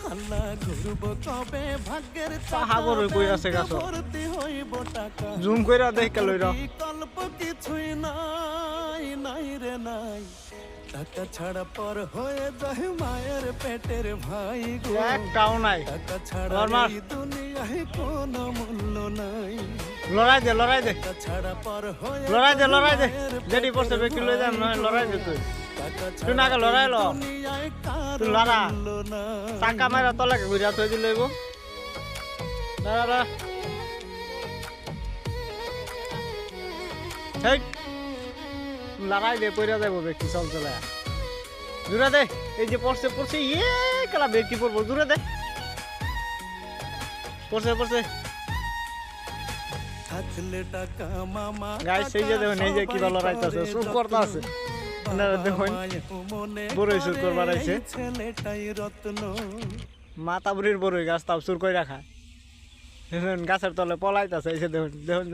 আল্লাহ ঘুরব কবে ভাগ্যের সাহাবর কই আছে গাছ ভর্তি হইব টাকা জুম কইরা দেখে লইরা বিকল্প কিছুই নাই নাই রে নাই টাকা ছাড়া পর হয়ে যায় মায়ের পেটের ভাই গো একটাও নাই টাকা ছাড়া এই দুনিয়ায় কোনো মূল্য নাই লড়াই দে টাকা ছাড়া পর হয়ে লড়াই দে যেটি পড়ছে বেকি লই যাম না লড়াই দে তুই তুই না কে লড়াই ল দুনিয়ায় কারো তুই লড়া মূল্য নাই টাকা মারা তলাকে ঘুরিয়া থই দি লইব দাঁড়া হেই লড়াই দে পইরা যাইব বেকি চল চলে দূরে দে এই যে পড়ছে ইয়ে কালা বেকি পড়বো দূরে দে পড়ছে থাকলে টাকা মামা গাইস সেই যে দেখুন এই যে কি ভালো রাইতাছে সুপ করতে আছে আপনারা দেখুন বড়ই সুর করবার আইছে ছেলেটাই রত্ন মাতা বুড়ির বড়ই গাছ তাও সুর করে রাখা দেখুন গাছের তলে পলাইতাছে এই যে দেখুন